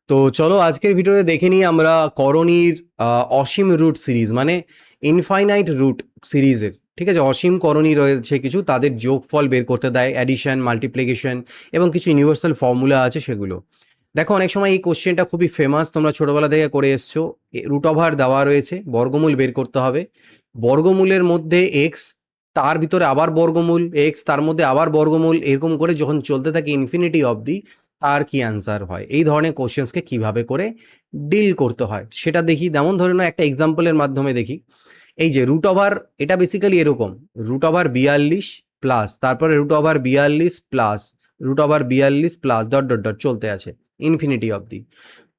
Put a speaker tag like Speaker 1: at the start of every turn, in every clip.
Speaker 1: তো চলো আজকের ভিডিওতে দেখে নিই আমরা করণীর অসীম রুট সিরিজ মানে ইনফাইনাইট রুট সিরিজের, ঠিক আছে, অসীম করণী রয়েছে কিছু, তাদের যোগফল বের করতে দেয়, অ্যাডিশন, মাল্টিপ্লিকেশন এবং কিছু ইউনিভার্সাল ফর্মুলা আছে সেগুলো। দেখো অনেক সময় এই কোশ্চেনটা খুবই ফেমাস, তোমরা ছোটোবেলা থেকে করে এসছো। রুট ওভার দেওয়া রয়েছে, বর্গমূল বের করতে হবে, বর্গমূলের মধ্যে এক্স, তার ভিতরে আবার বর্গমূল এক্স, তার মধ্যে আবার বর্গমূল, এরকম করে যখন চলতে থাকে ইনফিনিটি অবধি তার কি অ্যান্সার হয়। এই ধরনের কোশ্চেন্সকে কিভাবে করে ডিল করতে হয় সেটা দেখি। যেমন ধরে নাও একটা এক্সাম্পলের মাধ্যমে দেখি। এই যে রুট ওভার, এটা বেসিক্যালি এরকম, রুট ওভার 42 প্লাস, তারপরে root over 42 plus, root over 42 plus dot dot dot চলতে আছে ইনফিনিটি অবধি।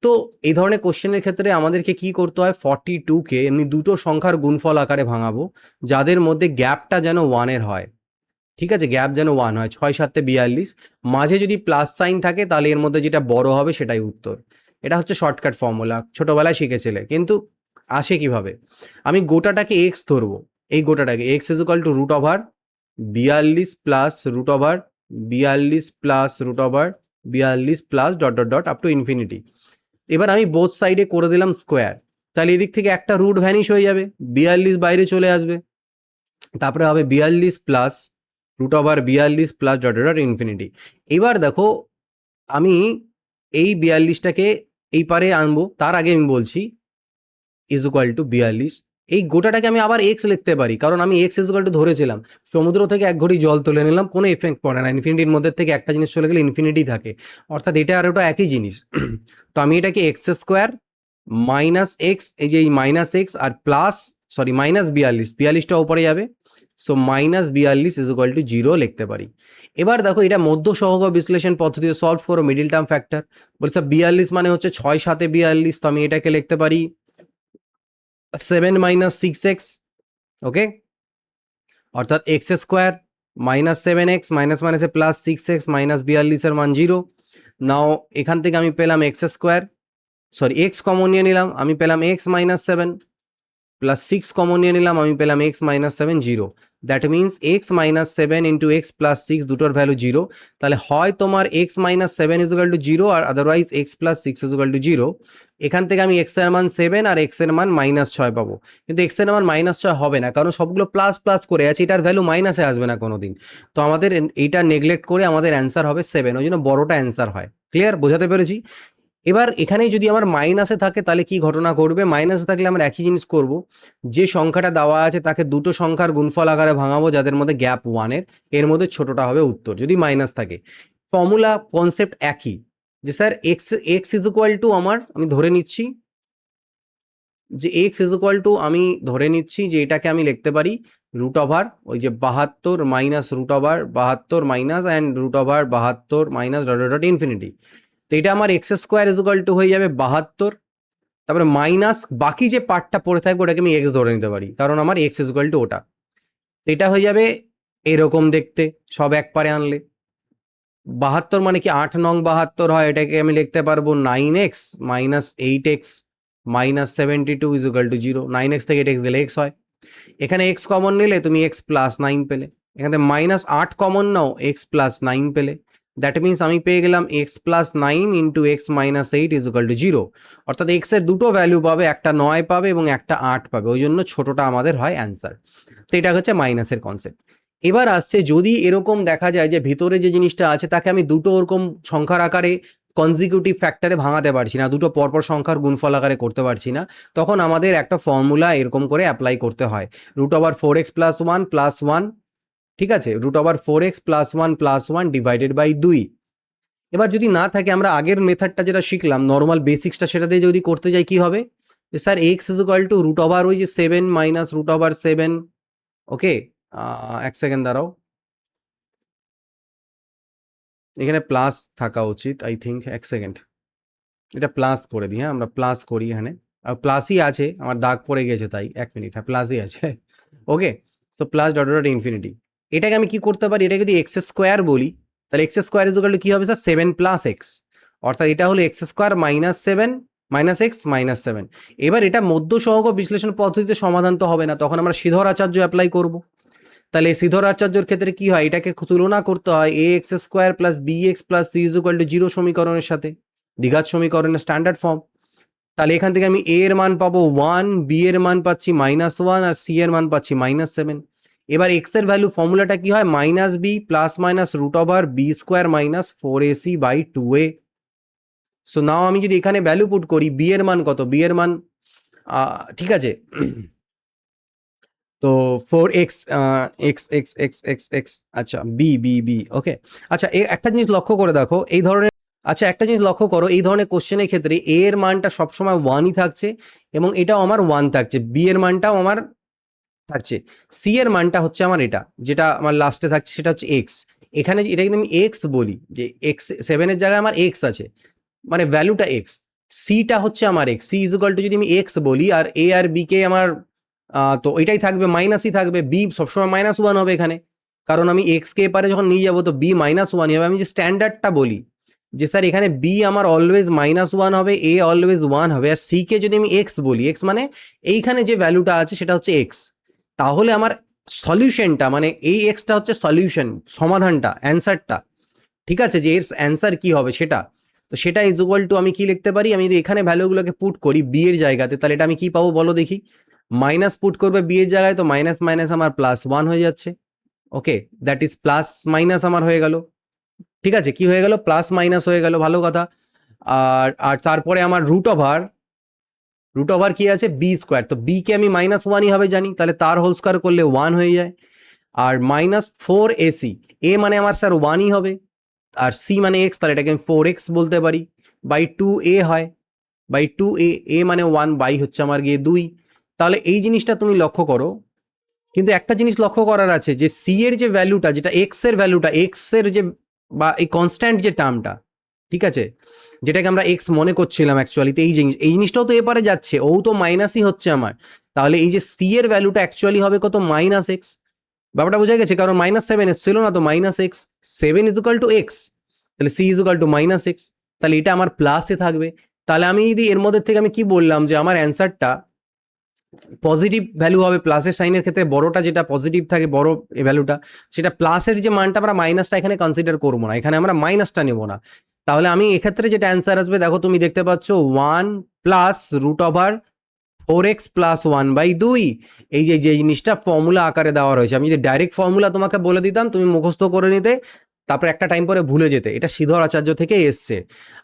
Speaker 1: তো এই ধরনের কোশ্চেনের ক্ষেত্রে আমাদেরকে কি করতে হয়, 42কে এমনি দুটো সংখ্যার গুণফল আকারে ভাঙাবো, যাদের মধ্যে গ্যাপটা যেন ওয়ানের হয়, ঠিক আছে, গ্যাপ যেন ওয়ান হয়। 6 7 42, মাঝে যদি প্লাস সাইন থাকে তাহলে এর মধ্যে যেটা বড় হবে সেটাই উত্তর। এটা হচ্ছে শর্টকাট ফর্মুলা, ছোটবেলায় শিখেছিলে। কিন্তু আসে কিভাবে, আমি গোটাটাকে এক্স ধরবো, এই গোটাটাকে x is equal to root over 42 plus root over 42 plus root over 42 plus dot dot dot up to infinity. এবার আমি বোথ সাইডে করে দিলাম স্কোয়ার, তাহলে এদিক থেকে একটা রুট ভ্যানিশ হয়ে যাবে, 42 বাইরে চলে আসবে, তারপরে হবে 42 plus root over 42 plus dot dot infinity. এবার দেখো আমি এই 42টাকে এই পারে আনবো, তার আগে আমি বলছি ইজ ইকুয়াল টু 42, এই গোটাটাকে আমি আবার এক্স লিখতে পারি, কারণ আমি এক্স ইজ ইকুয়াল টু ধরেছিলাম। সমুদ্র থেকে এক ঘড়ি জল তুলে নিলাম, কোনো এফেক্ট পড়ে না, ইনফিনিটির মধ্যে থেকে একটা জিনিস চলে গেলে ইনফিনিটি থাকে, অর্থাৎ এটা আর ওটা একই জিনিস। তো আমি এটাকে এক্স স্কোয়ার মাইনাস এক্স, এই যে এই মাইনাস এক্স আর প্লাস, সরি মাইনাস 42, 42টা ওপরে যাবে, so minus 42 is equal to 0 লিখতে পারি। এবার দেখো এটা মধ্য সহগ বিশ্লেষণ পদ্ধতিতে সলভ করো, মিডিল টার্ম ফ্যাক্টর। বলছে 42 মানে হচ্ছে 6 7 42, তো আমি এটাকে লিখতে পারি 7 মাইনাস 6x, ওকে, অর্থাৎ x square minus 7x minus মাইনাসে প্লাস 6x মাইনাস 42-এর মান 0। নাও এখান থেকে আমি পেলাম x square, sorry x common নিয়ে নিলাম, আমি পেলাম এক্স মাইনাস 7 প্লাস 6 কমন নিয়ে নিলাম, আমি পেলাম x minus 7 0। That means x minus 7 into x plus 6 দুটোর ভ্যালু 0। তাহলে হয় তোমার x minus 7 is equal to 0, আর otherwise x plus 6 is equal to 0। এখান থেকে আমি এক্স এর মান 7 আর এক্স এর মান -6 পাবো, কিন্তু এক্স এর মান -6 হবে না, কারণ সবগুলো প্লাস প্লাস করে আছে, এটার ভ্যালু মাইনাসে আসবে না কোনোদিন। তো আমাদের এইটা নেগলেক্ট করে আমাদের অ্যান্সার হবে 7, ওই জন্য বড়টা অ্যান্সার হয়। ক্লিয়ার, বোঝাতে পেরেছি? এবার এখানে যদি আমার মাইনাসে থাকে তাহলে কি ঘটনা ঘটবে, মাইনাসে থাকলে আমরা একই জিনিস করব, যে সংখ্যাটা দেওয়া আছে তাকে দুটো সংখ্যার গুণফল আকারে ভাঙাবো যাদের মধ্যে গ্যাপ ওয়ানের, এর মধ্যে ছোটটা হবে উত্তর যদি মাইনাস থাকে। ফর্মুলা কনসেপ্ট একই, যে sir x x is equal two আমার, আমি ধরে নিচ্ছি যে এক্স ইজ ইকুয়াল টু, আমি ধরে নিচ্ছি যে এটাকে আমি লিখতে পারি রুট ওভার ওই যে 72 minus root over 72 minus and root over 72 minus dot dot infinity. তো এটা আমার x square is equal to হয়ে যাবে 72, তারপরে মাইনাস বাকি যে পার্টটা পড়ে থাকবে ওটাকে আমি এক্স ধরে নিতে পারি, কারণ আমার এক্স ইজ ইকুয়াল টু ওটা। এটা হয়ে যাবে এরকম দেখতে, সব এক পারে আনলে 72 মানে কি 8 নং 72 হয়, এটাকে আমি লিখতে পারবো 9x minus 8x minus 72 is equal to 0। 9x থেকে 8x গেলে x হয়, এখানে x কমন নিলে তুমি x প্লাস 9 পেলে, এখানে -8 কমন নাও x প্লাস 9 পেলে। দ্যাট মিনস আমি পেয়ে গেলাম x plus 9 into x minus 8 is equal to 0, অর্থাৎ x এর দুটো ভ্যালু পাবে, একটা 9 পাবে এবং একটা 8 পাবে, ওই জন্য ছোটটা আমাদের হয় অ্যান্সার। তো এটা হচ্ছে মাইনাসের কনসেপ্ট। এবার আসছে যদি এরকম দেখা যায় যে ভিতরে যে জিনিসটা আছে তাকে আমি দুটো ওরকম সংখ্যার আকারে কনজিকিউটিভ ফ্যাক্টরে ভাঙাতে পারছি না, দুটো পরপর সংখ্যার গুণফল আকারে করতে পারছি না, তখন আমাদের একটা ফর্মুলা এরকম করে অ্যাপ্লাই করতে হয়, root over 4x plus 1 plus 1, ঠিক আছে, root over 4x plus 1 plus 1 divided by 2। এবার যদি না থাকে আমরা আগের মেথডটা যেটা শিখলাম নর্মাল বেসিক্সটা, সেটা দিয়ে যদি করতে যাই কি হবে, যে sir x is equal to root over ওই যে 7 মাইনাস রুট ওভার 7, ওকে, এক সেকেন্ড দাঁড়াও, এখানে প্লাস থাকা উচিত আই থিঙ্ক, এক সেকেন্ড, এটা প্লাস করে দিই, হ্যাঁ আমরা প্লাস করি, এখানে প্লাসই আছে, আমার দাগ পড়ে গেছে তাই, 1 মিনিট, হ্যাঁ প্লাসই আছে, okay. So plus dot dot infinity, এটাকে আমি কি করতে পারি, এটাকে যদি এক্স স্কোয়ার বলি তাহলে x square is equal two কি হবে স্যার 7 প্লাস এক্স, অর্থাৎ এটা হলো x square minus 7 minus X minus 7। এবার এটা মধ্য সহগ বিশ্লেষণ পদ্ধতিতে সমাধান তো হবে না, তখন আমরা শ্রীধর আচার্য অ্যাপ্লাই করব। তাহলে শ্রীধর আচার্যর ক্ষেত্রে কি হয়, এটাকে তুলনা করতে হয় a x square plus b x plus c is equal to 0 সমীকরণের সাথে, দ্বিঘাত সমীকরণের স্ট্যান্ডার্ড ফর্ম। তাহলে এখান থেকে আমি এ এর মান পাবো 1, বি এর মান পাচ্ছি -1 আর সি এর মান পাচ্ছি -7। এবার এক্স এর ভ্যালু ফর্মুলাটা কি হয়, -b plus minus root over b square minus 4ac/2a। So now আমি যদি এখানে ভ্যালু পুট করি, বি এর মান কত, বি এর মান ঠিক আছে, তো 4x x x x x x আচ্ছা বি বি বি ওকে। আচ্ছা একটা জিনিস লক্ষ্য করে দেখো এই ধরনের, আচ্ছা একটা জিনিস লক্ষ্য করো এই ধরনের কোশ্চেনের ক্ষেত্রে এ এর মানটা সবসময় 1ই থাকছে এবং এটাও আমার 1 থাকছে, বি এর মানটাও আমার থাকছে, সি এর মানটা হচ্ছে আমার এটা যেটা আমার লাস্টে থাকছে সেটা হচ্ছে এক্স। এখানে এটা কিন্তু আমি এক্স বলি যে এক্স 7-এর জায়গায় আমার এক্স আছে, মানে ভ্যালুটা এক্স, সিটা হচ্ছে আমার x, c is equal to যদি আমি এক্স বলি আর এ আর বি কে আমার তো এটাই থাকবে, মাইনাসই থাকবে, বি সবসময় -1 হবে এখানে, কারণ আমি এক্স কে এপারে যখন নিয়ে যাবো তো বি -1 হবে। আমি যে স্ট্যান্ডার্ডটা বলি যে স্যার এখানে বি আমার অলওয়েজ -1 হবে, এ অলওয়েজ 1 হবে, আর সি কে যদি আমি এক্স বলি, এক্স মানে এইখানে যে ভ্যালুটা আছে সেটা হচ্ছে এক্স, তাহলে আমার সলিউশনটা মানে এই এক্সটা হচ্ছে সলিউশন, সমাধানটা, অ্যান্সারটা, ঠিক আছে, যে এর অ্যান্সার কি হবে সেটা। তো সেটা ইজ ইকুয়াল টু আমি কি লিখতে পারি, আমি যদি এখানে ভ্যালুগুলোকে পুট করি বি এর জায়গাতে, তাহলে এটা আমি কি পাবো বলো দেখি, মাইনাস পুট করবে বি এর জায়গায় তো মাইনাস মাইনাস আমার +1 হয়ে যাচ্ছে, ওকে, দ্যাট ইজ প্লাস মাইনাস আমার হয়ে গেল, ঠিক আছে, কি হয়ে গেল, প্লাস মাইনাস হয়ে গেল, ভালো কথা। আর আর তারপরে আমার রুট ওভার কি আছে, বি স্কোয়ার, তো বি কে আমি -1ই হবে জানি, তাহলে তার হোল স্কোয়ার করলে 1 হয়ে যায়, আর -4ac, এ মানে আমার স্যার 1ই হবে, আর সি মানে এক্স, তাহলে এটাকে আমি 4x বলতে পারি, /2a হয়, /2a, এ মানে 1, বাই হচ্ছে আমার গিয়ে 2। তাহলে এই জিনিসটা তুমি লক্ষ্য করো, কিন্তু একটা জিনিস লক্ষ্য করার আছে যে সি এর যে ভ্যালুটা, যেটা এক্স এর ভ্যালুটা, এক্স এর যে বা এই কনস্ট্যান্ট যে টার্মটা, ঠিক আছে, যেটাকে আমরা এক্স মনে করছিলাম অ্যাকচুয়ালিতে, এই জিনিসটাও তো এপারে যাচ্ছে, ও তো মাইনাসই হচ্ছে আমার, তাহলে এই যে সি এর ভ্যালুটা অ্যাকচুয়ালি হবে কত, -x। ব্যাপারটা বোঝা গেছে, কারণ -7 এসেছিল না, তো -x, 7 is equal to x, তাহলে c is equal to -x, তাহলে এটা আমার প্লাসে থাকবে। তাহলে আমি যদি এর মধ্যে থেকে আমি কি বললাম যে আমার অ্যান্সারটা পজিটিভ ভ্যালু হবে, প্লাসের সাইনের ক্ষেত্রে বড়টা যেটা পজিটিভ থাকে, বড় ভ্যালুটা, সেটা প্লাসের যে মানটা আমরা মাইনাসটা এখানে কনসিডার করবো না, এখানে আমরা মাইনাসটা নেবো না। তাহলে আমি এক্ষেত্রে যেটা অ্যান্সার আসবে দেখো তুমি দেখতে পাচ্ছ 1 প্লাস √4x + 1/2, এই যে জিনিসটা ফর্মুলা আকারে দেওয়া রয়েছে, আমি যদি ডাইরেক্ট ফর্মুলা তোমাকে বলে দিতাম তুমি মুখস্থ করে নিতে, তারপর একটা টাইম পরে ভুলে যেতে, এটা শ্রীধর আচার্য থেকে এসছে।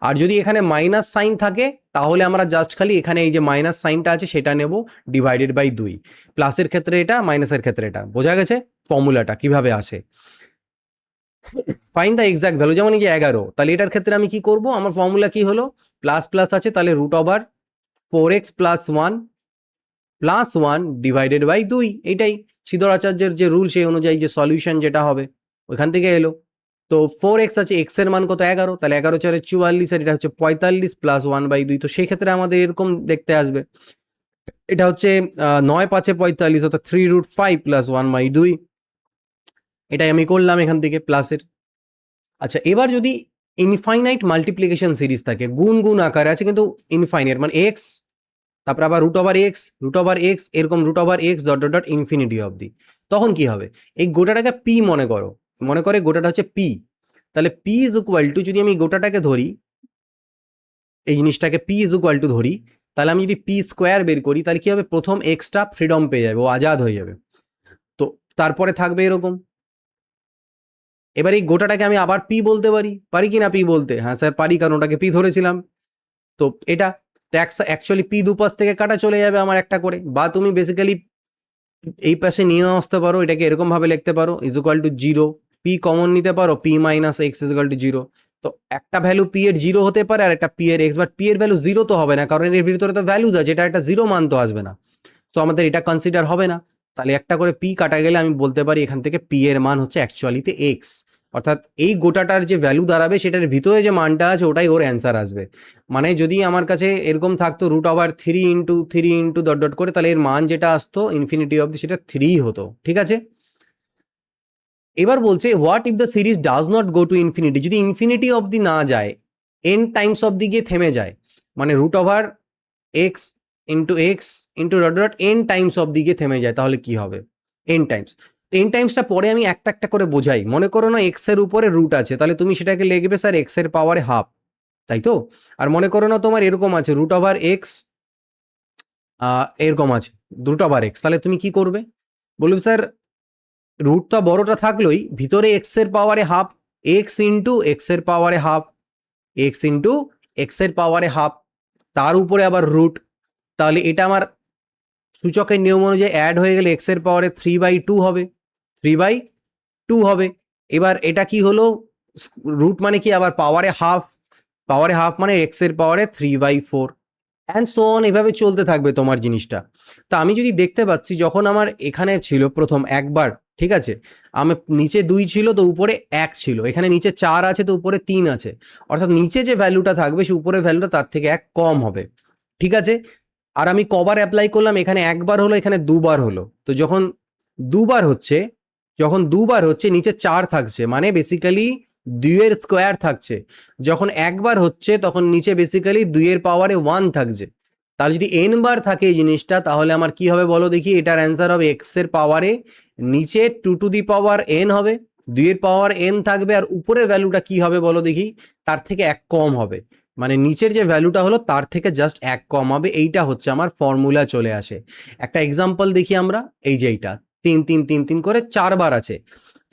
Speaker 1: আর যদি এখানে মাইনাস সাইন থাকে তাহলে আমরা জাস্ট খালি এখানে এই যে মাইনাস সাইনটা আছে সেটা নেব /2, প্লাসের ক্ষেত্রে এটা, মাইনাসের ক্ষেত্রে এটা, বোঝা গেছে ফর্মুলাটা কিভাবে আসে। ফাইন দ্য এক্সাক্ট ভ্যালু, যেমন এই যে 11, তাহলে এটার ক্ষেত্রে আমি কি করব, আমার ফর্মুলা কি হলো, প্লাস প্লাস আছে, তাহলে √4x + 1 + 1 /2, এটাই শ্রীধর আচার্যের যে রুল সেই অনুযায়ী যে সলিউশন যেটা হবে ওইখান থেকে এলো। তো 4x আছে, x এর মান কত, 11, তাহলে 11 4 44, আর এটা হচ্ছে 45 + 1/2, তো সেই ক্ষেত্রে আমাদের এরকম দেখতে আসবে, এটা হচ্ছে 9 5 45, অর্থাৎ 3√5 + 1/2, এটাই আমি করলাম এখান থেকে প্লাসের। আচ্ছা এবার যদি ইনফাইনাইট মাল্টিপ্লিকেশন সিরিজ থাকে, গুণ গুণ আকারে আছে কিন্তু ইনফাইনাইট, মানে এক্স, তারপর আবার √x এরকম √x dot dot dot infinity অবধি, তখন কি হবে, এই গোটাটাকে পি মনে করে গোটাটা হচ্ছে পি, তাহলে পি ইজ ইকুয়াল টু, যদি আমি গোটাটাকে ধরি, এই জিনিসটাকে পি ইজ ইকুয়াল টু ধরি, তাহলে আমি যদি পি স্কোয়ার বের করি তাহলে কি হবে, প্রথম এক্সটা ফ্রিডম পেয়ে যাবে, ও আজাদ হয়ে যাবে, তো তারপরে থাকবে এরকম। এবার এই গোটাটাকে আমি আবার পি বলতে পারি কি না পি বলতে, হ্যাঁ স্যার পারি, কারণ ওটাকে পি ধরেছিলাম। তো এটা ট্যাক্স অ্যাকচুয়ালি পি দুপাশ থেকে কাটা চলে যাবে আমার একটা করে, বা তুমি বেসিক্যালি এই পাশে নিয়ে আসতে পারো, এটাকে এরকম ভাবে লিখতে পারো is equal to 0, P common নিতে পারো, p - x is equal to 0। তো একটা ভ্যালু পি এর 0 হতে পারে আর একটা পি এর x, বাট পি এর ভ্যালু 0 তো হবে না, কারণ এর ভিতরে তো ভ্যালুজ আছে, এটা একটা 0 মান তো আসবে না, সো আমাদের এটা কনসিডার হবে না। তাহলে একটা করে পি কাটা গেলে আমি বলতে পারি এখান থেকে পি এর মান হচ্ছে অ্যাকচুয়ালিতে এক্স, অর্থাৎ এই গোটাটার যে ভ্যালু দাঁড়াবে সেটার ভিতরে যে মানটা আছে ওটাই ওর অ্যান্সার আসবে। মানে যদি আমার কাছে এরকম থাকতো √3 × 3 × ডট ডট করে, তাহলে এর মান যেটা আসতো ইনফিনিটি অবধি সেটা 3 হতো, ঠিক আছে। এবার বলছে what if the series does not go to infinity, যদি ইনফিনিটি অবধি না যায়, n টাইমস অবধি গিয়ে থেমে যায়, মানে √x × dot dot n Times অবধি গিয়ে থেমে যায়, তাহলে কি হবে, n টাইমস, n টাইমসটা পরে আমি একটা একটা করে বোঝাই, মনে করো না এক্স এর উপরে রুট আছে, তাহলে তুমি সেটাকে লিখবে স্যার এক্স এর পাওয়ারে হাফ, তাই তো? আর মনে করো না তোমার এরকম আছে রুট ওভার এক্স, এরকম আছে রুট ওভার এক্স, তাহলে তুমি কি করবে? বলবে স্যার রুটটা বড়টা থাকলোই, ভিতরে এক্স এর পাওয়ারে হাফ, এক্স ইন্টু এক্স এর পাওয়ারে হাফ, এক্স ইন্টু এক্স এর পাওয়ারে হাফ, তার উপরে আবার রুট, তাহলে এটা আমার সূচকের নিয়ম অনুযায়ী অ্যাড হয়ে গেলে এক্স এর পাওয়ারে 3/2 হবে, 3/2 হবে। এবার এটা কি হলো, রুট মানে কি আবার পাওয়ারে হাফ, পাওয়ারে হাফ মানে এক্স এর পাওয়ারে 3/4 অ্যান্ড সো অন, এভাবে চলতে থাকবে তোমার জিনিসটা। তা আমি যদি দেখতে পাচ্ছি যখন আমার এখানে ছিল প্রথম একবার, ঠিক আছে, আমার নিচে 2 ছিল তো উপরে 1 ছিল, এখানে নিচে 4 আছে তো উপরে 3 আছে, অর্থাৎ নিচে যে ভ্যালুটা থাকবে সে উপরে ভ্যালুটা তার থেকে 1 কম হবে, ঠিক আছে। আর আমি কবার অ্যাপ্লাই করলাম, এখানে একবার হলো, এখানে দুবার হলো, তো যখন দুবার হচ্ছে, যখন দুবার হচ্ছে নিচে 4 থাকছে, মানে বেসিক্যালি 2 এর স্কোয়ার থাকছে। যখন একবার হচ্ছে তখন নিচে বেসিক্যালি 2 এর পাওয়ারে 1 থাকছে। তাহলে যদি n বার থাকে এই জিনিসটা, তাহলে আমার কি হবে বলো দেখি, এটার অ্যান্সার হবে x এর পাওয়ারে নিচে 2 টু দি পাওয়ার n হবে, 2 এর পাওয়ার n থাকবে, আর উপরে ভ্যালুটা কি হবে বলো দেখি, তার থেকে 1 কম হবে, মানে নিচের যে ভ্যালুটা হলো তার থেকে জাস্ট 1 কম হবে। এইটা হচ্ছে আমার ফর্মুলা চলে আসে। একটা এক্সাম্পল দেখি আমরা, এই যে এইটা 3 3 3 3 করে 4 বার আছে।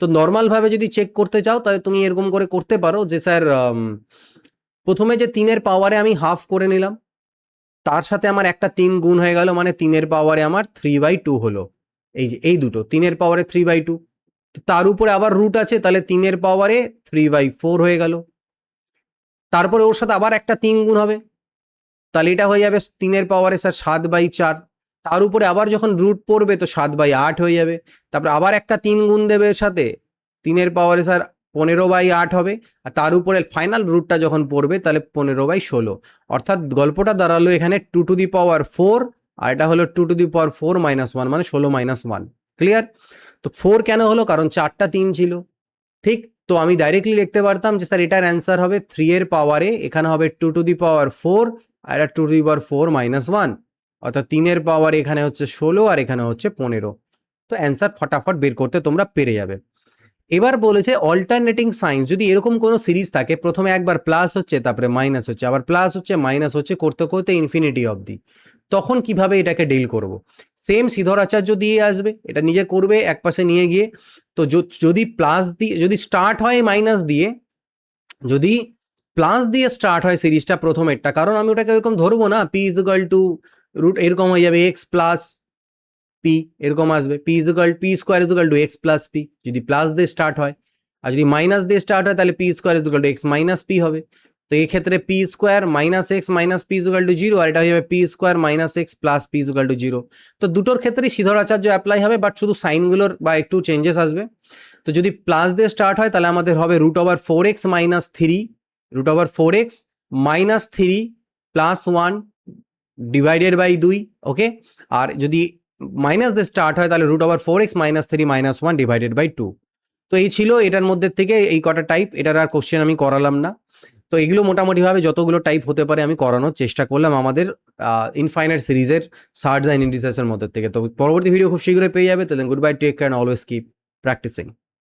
Speaker 1: তো নর্মালভাবে যদি চেক করতে চাও তাহলে তুমি এরকম করে করতে পারো যে স্যার প্রথমে যে 3 এর পাওয়ারে আমি হাফ করে নিলাম, তার সাথে আমার একটা 3 গুণ হয়ে গেল, মানে 3 এর পাওয়ারে আমার 3/2 হলো। এই যে এই দুটো 3 এর পাওয়ারে 3/2, তার উপরে আবার রুট আছে, তাহলে 3 এর পাওয়ারে 3/4 হয়ে গেল। তারপরে ওর সাথে আবার একটা 3 গুণ হবে, তাহলে এটা হয়ে যাবে 3 এর পাওয়ারে স্যার 7/4। তার উপরে আবার যখন রুট পড়বে তো 7/8 হয়ে যাবে। তারপরে আবার একটা 3 গুণ দেবে এর সাথে, 3 এর পাওয়ারে স্যার 15/8 হবে। আর তার উপরে ফাইনাল রুটটা যখন পড়বে তাহলে 15/16। অর্থাৎ গল্পটা দাঁড়ালো এখানে 2 টু দি পাওয়ার 4, আর এটা হলো 2 টু দি পাওয়ার 4 মাইনাস 1, মানে 16 মাইনাস 1। ক্লিয়ার? তো 4 কেন হলো, কারণ 4টা 3 ছিল, ঠিক? তো আমি ডাইরেক্টলি লিখতে পারতাম যে স্যার এটার অ্যান্সার হবে 3 এর পাওয়ারে, এখানে হবে 2 টু দি পাওয়ার 4, আর এটা 2 টু দি পাওয়ার 4 মাইনাস 1, অর্থাৎ 3 এর পাওয়ারে এখানে হচ্ছে 16 আর এখানে হচ্ছে 15। তো অ্যান্সার ফটাফট বের করতে তোমরা পেরে যাবে। এবার বলেছে অল্টারনেটিং সাইন্স, যদি এরকম কোনো সিরিজ থাকে প্রথমে একবার প্লাস হচ্ছে, তারপরে মাইনাস হচ্ছে, আবার প্লাস হচ্ছে মাইনাস হচ্ছে, করতে করতে ইনফিনিটি অবধি, তখন কিভাবে এটাকে ডিল করব? সেম শ্রীধর আচার্য দিয়ে আসবে, এটা নিজে করবে এক পাশে নিয়ে গিয়ে। তো যদি প্লাস দিয়ে, যদি স্টার্ট হয় মাইনাস দিয়ে, যদি প্লাস দিয়ে স্টার্ট হয় সিরিজটা প্রথমেরটা, কারণ আমি ওটাকে এরকম ধরবো না, P is equal to root এরকম হয়ে যাবে এক্স প্লাস পি, এরকম আসবে P is equal P square is equal to X plus P, যদি প্লাস দিয়ে স্টার্ট হয়। আর যদি মাইনাস দিয়ে স্টার্ট হয় তাহলে P square is equal to X minus P হবে। তো এই ক্ষেত্রে P square minus X minus P is equal to 0, আর এটা হয়ে যাবে P square minus x plus P is equal to 0। তো দুটোর ক্ষেত্রেই শ্রীধর আচার্য অ্যাপ্লাই হবে, বাট শুধু সাইনগুলোর বা একটু চেঞ্জেস আসবে। তো যদি প্লাস দিয়ে স্টার্ট হয় তাহলে আমাদের হবে root over 4x minus 3, root over 4x minus 3 plus 1 divided by 2, okay. আর যদি মাইনাস দিয়ে স্টার্ট হয় তাহলে root over 4x minus 3 minus 1 divided by 2। তো এই ছিল এটার মধ্যে থেকে এই কটা টাইপ, এটার আর কোশ্চেন আমি করালাম না। তো এগুলো মোটামুটিভাবে যতগুলো টাইপ হতে পারে আমি করানোর চেষ্টা করলাম আমাদের ইনফাইনাইট সিরিজের সার্টস অ্যান্ড ইন্ডিসেসের মধ্যে থেকে। তো পরবর্তী ভিডিও খুব শীঘ্রই পেয়ে যাবে। তো then goodbye, take care, always keep practising.